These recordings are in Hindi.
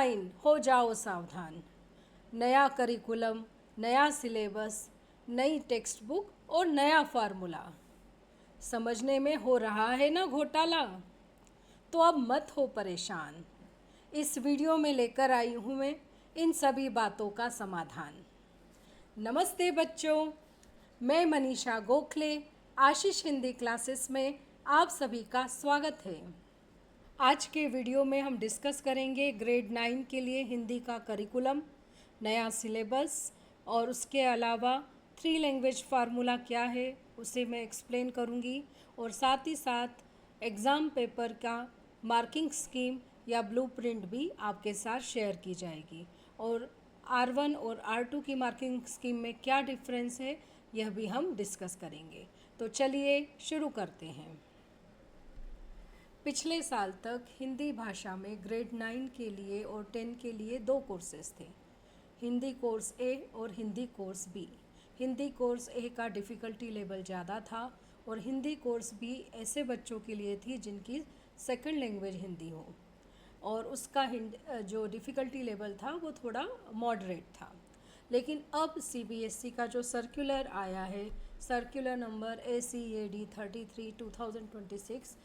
9 हो जाओ सावधान। नया करिकुलम, नया सिलेबस, नई टेक्स्ट बुक और नया फार्मूला। समझने में हो रहा है ना घोटाला? तो अब मत हो परेशान। इस वीडियो में लेकर आई हूँ मैं इन सभी बातों का समाधान। नमस्ते बच्चों, मैं मनीषा गोखले, आशीष हिंदी क्लासेस में आप सभी का स्वागत है। आज के वीडियो में हम डिस्कस करेंगे ग्रेड 9 के लिए हिंदी का करिकुलम, नया सिलेबस और उसके अलावा 3 लैंग्वेज फार्मूला क्या है उसे मैं एक्सप्लेन करूंगी और साथ ही साथ एग्ज़ाम पेपर का मार्किंग स्कीम या ब्लूप्रिंट भी आपके साथ शेयर की जाएगी और R1 और R2 की मार्किंग स्कीम में क्या डिफरेंस है यह भी हम डिस्कस करेंगे। तो चलिए शुरू करते हैं। पिछले साल तक हिंदी भाषा में ग्रेड 9 के लिए और 10 के लिए 2 कोर्सेज थे, हिंदी कोर्स ए और Hindi course B. Hindi course A का डिफ़िकल्टी लेवल ज़्यादा था और हिंदी कोर्स बी ऐसे बच्चों के लिए थी जिनकी सेकंड लैंग्वेज हिंदी हो और उसका जो डिफ़िकल्टी लेवल था वो थोड़ा मॉडरेट था। लेकिन अब CBSE का जो सर्कुलर आया है, सर्कुलर नंबर ACAD 33 2026,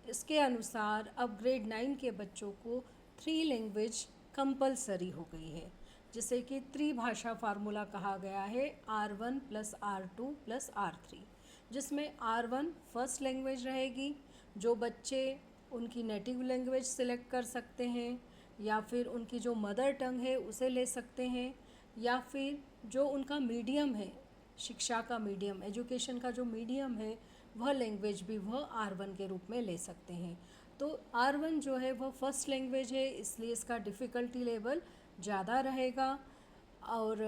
इसके अनुसार अब ग्रेड 9 के बच्चों को 3 लैंग्वेज कंपलसरी हो गई है, जिसे कि त्रिभाषा फार्मूला कहा गया है R1 + R2 + R3, जिसमें R1 फर्स्ट लैंग्वेज रहेगी। जो बच्चे उनकी नेटिव लैंग्वेज सिलेक्ट कर सकते हैं या फिर उनकी जो मदर टंग है उसे ले सकते हैं या फिर जो उनका मीडियम है, शिक्षा का मीडियम, एजुकेशन का जो मीडियम है वह लैंग्वेज भी वह R1 के रूप में ले सकते हैं। तो R1 जो है वह फर्स्ट लैंग्वेज है, इसलिए इसका डिफ़िकल्टी लेवल ज़्यादा रहेगा और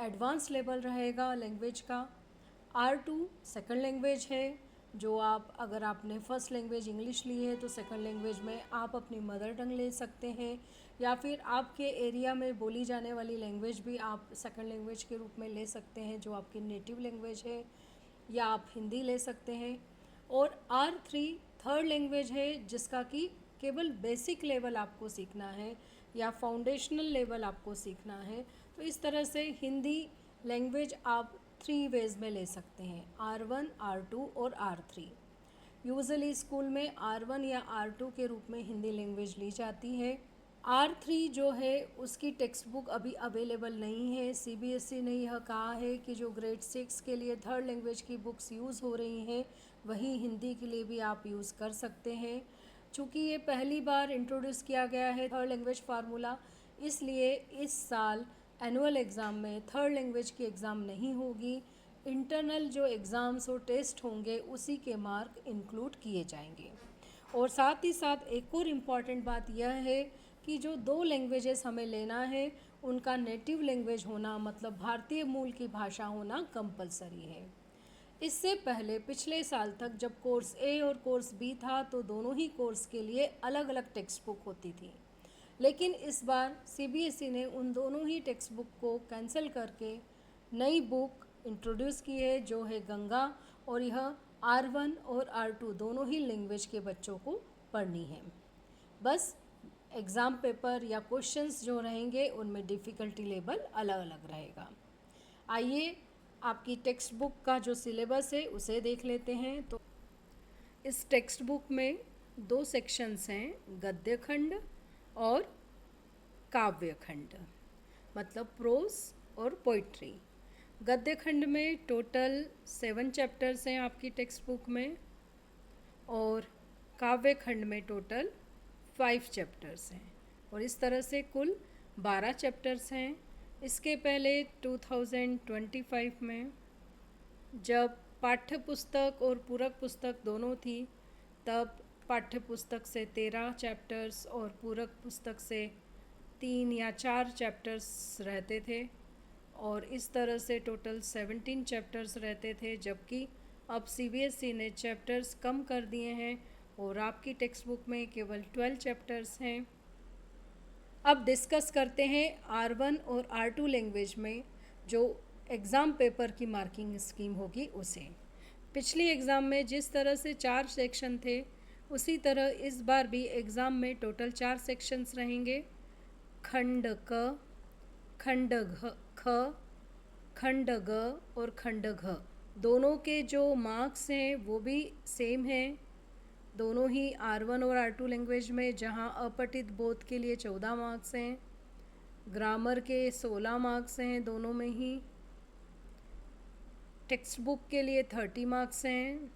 एडवांस लेवल रहेगा लैंग्वेज का। R2 सेकंड लैंग्वेज है, जो अगर आपने फर्स्ट लैंग्वेज इंग्लिश ली है तो सेकंड लैंग्वेज में आप अपनी मदर टंग ले सकते हैं या फिर आपके एरिया में बोली जाने वाली लैंग्वेज भी आप सेकंड लैंग्वेज के रूप में ले सकते हैं, जो आपकी नेटिव लैंग्वेज है, या आप हिंदी ले सकते हैं। और R3 थर्ड लैंग्वेज है, जिसका कि केवल बेसिक लेवल आपको सीखना है या फाउंडेशनल लेवल आपको सीखना है। तो इस तरह से हिंदी लैंग्वेज आप 3 वेज में ले सकते हैं, R1, R2 और R3। यूजुअली स्कूल में R1 या R2 के रूप में हिंदी लैंग्वेज ली जाती है। R3 जो है उसकी टेक्स्ट बुक अभी अवेलेबल नहीं है। CBSE ने यह कहा है कि जो ग्रेड 6 के लिए थर्ड लैंग्वेज की बुक्स यूज़ हो रही हैं वही हिंदी के लिए भी आप यूज़ कर सकते हैं। चूँकि ये पहली बार इंट्रोड्यूस किया गया है थर्ड लैंग्वेज फार्मूला, इसलिए इस साल एनुअल एग्ज़ाम में थर्ड लैंग्वेज की एग्ज़ाम नहीं होगी। इंटरनल जो एग्ज़ाम्स और टेस्ट होंगे उसी के मार्क इंक्लूड किए जाएंगे। और साथ ही साथ एक और इम्पॉर्टेंट बात यह है कि जो 2 लैंग्वेजेस हमें लेना है उनका नेटिव लैंग्वेज होना, मतलब भारतीय मूल की भाषा होना कंपलसरी है। इससे पहले पिछले साल तक जब कोर्स ए और कोर्स बी था तो दोनों ही कोर्स के लिए अलग अलग टेक्स्ट बुक होती थी, लेकिन इस बार CBSE ने उन दोनों ही टेक्स्ट बुक को कैंसिल करके नई बुक इंट्रोड्यूस की है, जो है गंगा, और यह R1 और R2 दोनों ही लैंग्वेज के बच्चों को पढ़नी है। बस एग्ज़ाम पेपर या क्वेश्चंस जो रहेंगे उनमें डिफ़िकल्टी लेवल अलग अलग रहेगा। आइए आपकी टेक्स्ट बुक का जो सिलेबस है उसे देख लेते हैं। तो इस टेक्स्ट बुक में 2 सेक्शंस हैं, गद्य खंड और काव्य खंड, मतलब प्रोस और पोइट्री। गद्य खंड में टोटल 7 चैप्टर्स हैं आपकी टेक्स्ट बुक में और काव्य खंड में टोटल 5 चैप्टर्स हैं और इस तरह से कुल 12 चैप्टर्स हैं। इसके पहले 2025 में जब पाठ्य पुस्तक और पूरक पुस्तक दोनों थी, तब पाठ्य पुस्तक से 13 चैप्टर्स और पूरक पुस्तक से 3 या 4 चैप्टर्स रहते थे और इस तरह से टोटल 17 चैप्टर्स रहते थे, जबकि अब CBSE ने चैप्टर्स कम कर दिए हैं और आपकी टेक्स्ट बुक में केवल 12 चैप्टर्स हैं। अब डिस्कस करते हैं R1 और R2 लैंग्वेज में जो एग्ज़ाम पेपर की मार्किंग स्कीम होगी उसे। पिछली एग्ज़ाम में जिस तरह से 4 सेक्शन थे उसी तरह इस बार भी एग्ज़ाम में टोटल 4 सेक्शंस रहेंगे। खंड क, खंड ख, खंड ग और खंड घ, दोनों के जो मार्क्स हैं वो भी सेम हैं। दोनों ही R1 और R2 लैंग्वेज में, जहां अपठित बोध के लिए 14 मार्क्स हैं, ग्रामर के 16 मार्क्स हैं दोनों में ही, टेक्स्ट बुक के लिए 30 मार्क्स हैं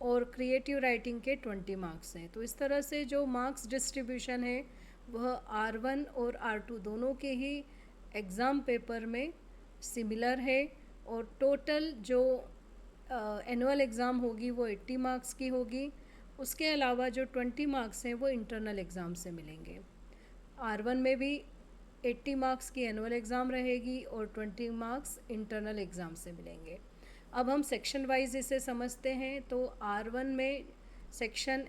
और क्रिएटिव राइटिंग के 20 मार्क्स हैं। तो इस तरह से जो मार्क्स डिस्ट्रीब्यूशन है वह R1 और R2 दोनों के ही एग्ज़ाम पेपर में सिमिलर है। और टोटल जो एनुअल एग्ज़ाम होगी वो 80 मार्क्स की होगी। उसके अलावा जो 20 मार्क्स हैं वो इंटरनल एग्ज़ाम से मिलेंगे। R1 में भी 80 मार्क्स की एनुअल एग्ज़ाम रहेगी और 20 मार्क्स इंटरनल एग्ज़ाम से मिलेंगे। अब हम सेक्शन वाइज इसे समझते हैं। तो R1 में सेक्शन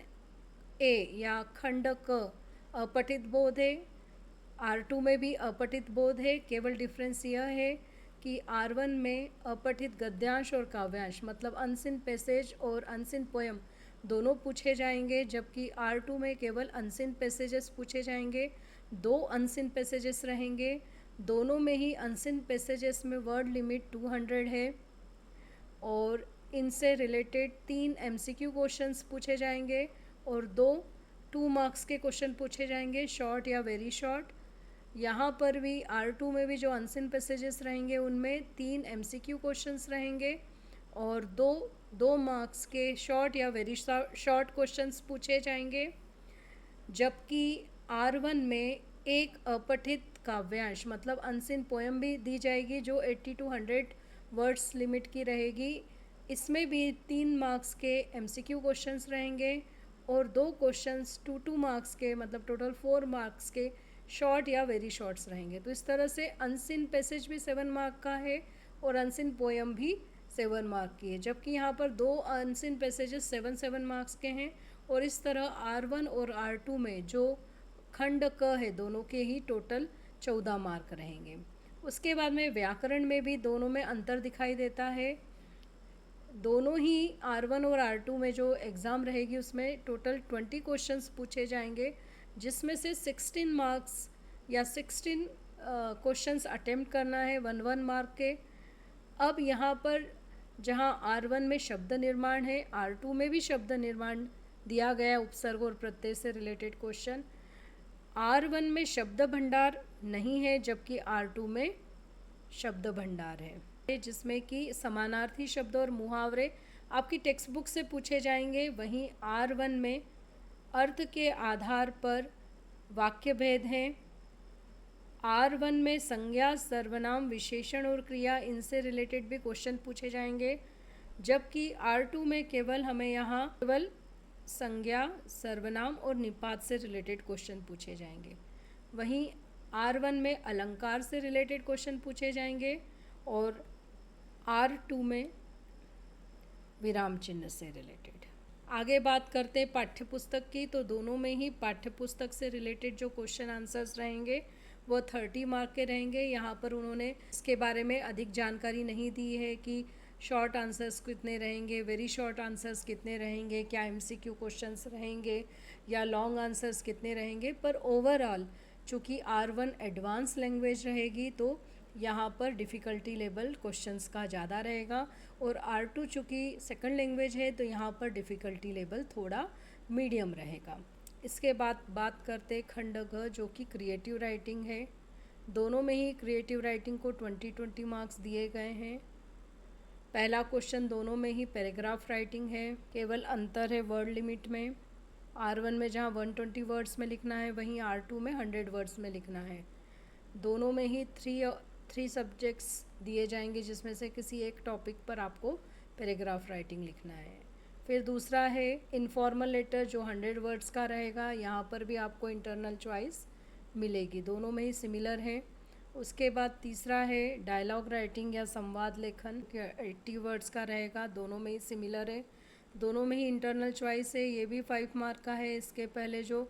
ए या खंड क अपठित बोध है, R2 में भी अपठित बोध है। केवल डिफरेंस यह है कि R1 में अपठित गद्यांश और काव्यांश मतलब अनसिन पैसेज और अनसिन पोएम दोनों पूछे जाएंगे, जबकि R2 में केवल अनसिन पैसेजेस पूछे जाएंगे। 2 अनसिन पैसेजेस रहेंगे। दोनों में ही अनसिन पैसेजेस में वर्ड लिमिट 200 है और इनसे रिलेटेड 3 MCQ क्वेश्चंस पूछे जाएंगे और 2 मार्क्स के क्वेश्चन पूछे जाएंगे, शॉर्ट या वेरी शॉर्ट। यहाँ पर भी R2 में भी जो अनसिन पैसेजेस रहेंगे उनमें 3 MCQ क्वेश्चंस रहेंगे और 2 मार्क्स के शॉर्ट या वेरी शॉर्ट क्वेश्चंस पूछे जाएंगे। जबकि R1 में एक अपठित काव्यांश मतलब अनसिन पोएम भी दी जाएगी जो 80 to 100 वर्ड्स लिमिट की रहेगी। इसमें भी 3 मार्क्स के MCQ क्वेश्चंस रहेंगे और 2 क्वेश्चंस 2 मार्क्स के मतलब टोटल 4 मार्क्स के शॉर्ट या वेरी शॉर्ट्स रहेंगे। तो इस तरह से अनसिन पैसेज भी 7 मार्क का है और अनसिन पोएम भी 7 मार्क की है, जबकि यहाँ पर 2 अनसिन पैसेजेस 7 मार्क्स के हैं। और इस तरह R1 और R2 में जो खंड क है दोनों के ही टोटल 14 मार्क रहेंगे। उसके बाद में व्याकरण में भी दोनों में अंतर दिखाई देता है। दोनों ही R1 और R2 में जो एग्ज़ाम रहेगी उसमें टोटल 20 क्वेश्चंस पूछे जाएंगे, जिसमें से 16 मार्क्स या 16 क्वेश्चंस अटेम्प्ट करना है 1 मार्क के। अब यहाँ पर जहाँ R1 में शब्द निर्माण है, R2 में भी शब्द निर्माण दिया गया उपसर्ग और प्रत्यय से रिलेटेड क्वेश्चन। R1 में शब्द भंडार नहीं है, जबकि R2 में शब्द भंडार है, जिसमें कि समानार्थी शब्द और मुहावरे आपकी टेक्स्ट बुक से पूछे जाएंगे। वहीं R1 में अर्थ के आधार पर वाक्य भेद हैं। R1 में संज्ञा, सर्वनाम, विशेषण और क्रिया इनसे रिलेटेड भी क्वेश्चन पूछे जाएंगे, जबकि R2 में केवल हमें यहाँ केवल संज्ञा, सर्वनाम और निपात से रिलेटेड क्वेश्चन पूछे जाएंगे। वहीं R1 में अलंकार से रिलेटेड क्वेश्चन पूछे जाएंगे और R2 में विराम चिन्ह से रिलेटेड। आगे बात करते हैं पाठ्य पुस्तक की। तो दोनों में ही पाठ्य पुस्तक से रिलेटेड जो क्वेश्चन आंसर्स रहेंगे वो 30 मार्क के रहेंगे। यहाँ पर उन्होंने इसके बारे में अधिक जानकारी नहीं दी है कि शॉर्ट आंसर्स कितने रहेंगे, वेरी शॉर्ट आंसर्स कितने रहेंगे, क्या MCQ क्वेश्चंस रहेंगे या लॉन्ग आंसर्स कितने रहेंगे। पर ओवरऑल चूँकि R1 एडवांस लैंग्वेज रहेगी तो यहाँ पर डिफ़िकल्टी लेवल क्वेश्चंस का ज़्यादा रहेगा और R2 चूँकि सेकंड लैंग्वेज है तो यहाँ पर डिफ़िकल्टी लेवल थोड़ा मीडियम रहेगा। इसके बाद बात करते खंड घ जो कि क्रिएटिव राइटिंग है। दोनों में ही क्रिएटिव राइटिंग को 20 मार्क्स दिए गए हैं। पहला क्वेश्चन दोनों में ही पैराग्राफ राइटिंग है, केवल अंतर है वर्ड लिमिट में। R1 में जहाँ 120 वर्ड्स में लिखना है वहीं R2 में 100 वर्ड्स में लिखना है। दोनों में ही 3 सब्जेक्ट्स दिए जाएंगे जिसमें से किसी एक टॉपिक पर आपको पैराग्राफ राइटिंग लिखना है। फिर दूसरा है इनफॉर्मल लेटर जो 100 वर्ड्स का रहेगा। यहाँ पर भी आपको इंटरनल चॉइस मिलेगी, दोनों में ही सिमिलर है। उसके बाद तीसरा है डायलॉग राइटिंग या संवाद लेखन, 80 वर्ड्स का रहेगा, दोनों में ही सिमिलर है। दोनों में ही इंटरनल चॉइस है, ये भी 5 मार्क का है। इसके पहले जो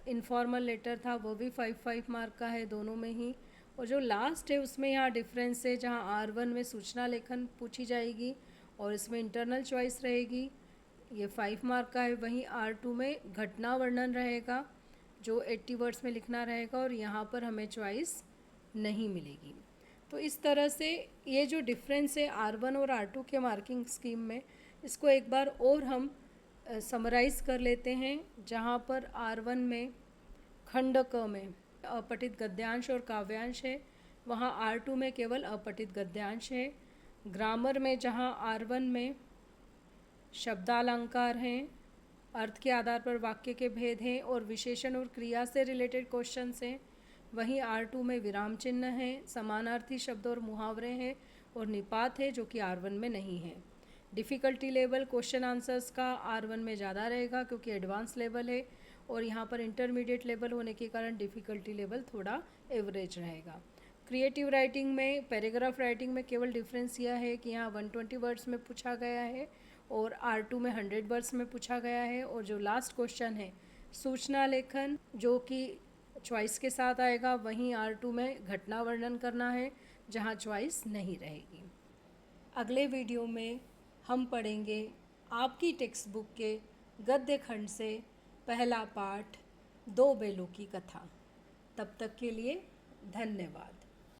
इनफॉर्मल लेटर था वो भी 5 मार्क का है दोनों में ही। और जो लास्ट है उसमें यहाँ डिफरेंस है, जहाँ R1 में सूचना लेखन पूछी जाएगी और इसमें इंटरनल चॉइस रहेगी, ये 5 मार्क का है। वहीं R2 में घटना वर्णन रहेगा जो 80 वर्ड्स में लिखना रहेगा और यहाँ पर हमें चॉइस नहीं मिलेगी। तो इस तरह से ये जो डिफरेंस है R1 और R2 के मार्किंग स्कीम में, इसको एक बार और हम समराइज़ कर लेते हैं। जहाँ पर R1 में खंड क में अपठित गद्यांश और काव्यांश है, वहाँ R2 में केवल अपठित गद्यांश है। ग्रामर में जहाँ R1 में शब्दालंकार हैं, अर्थ के आधार पर वाक्य के भेद हैं और विशेषण और क्रिया से रिलेटेड क्वेश्चंस हैं, वहीं R2 में विराम चिन्ह हैं, समानार्थी शब्द और मुहावरे हैं और निपात है, जो कि R1 में नहीं है। डिफ़िकल्टी लेवल क्वेश्चन आंसर्स का R1 में ज़्यादा रहेगा क्योंकि एडवांस लेवल है, और यहाँ पर इंटरमीडिएट लेवल होने के कारण डिफ़िकल्टी लेवल थोड़ा एवरेज रहेगा। क्रिएटिव राइटिंग में, पैराग्राफ राइटिंग में केवल डिफरेंस यह है कि यहाँ 120 वर्ड्स में पूछा गया है और R2 में 100 वर्ड्स में पूछा गया है। और जो लास्ट क्वेश्चन है सूचना लेखन, जो कि चॉइस के साथ आएगा, वहीं R2 में घटना वर्णन करना है, जहाँ चॉइस नहीं रहेगी। अगले वीडियो में हम पढ़ेंगे आपकी टेक्स्ट बुक के गद्य खंड से पहला पाठ, दो बेलों की कथा। तब तक के लिए धन्यवाद।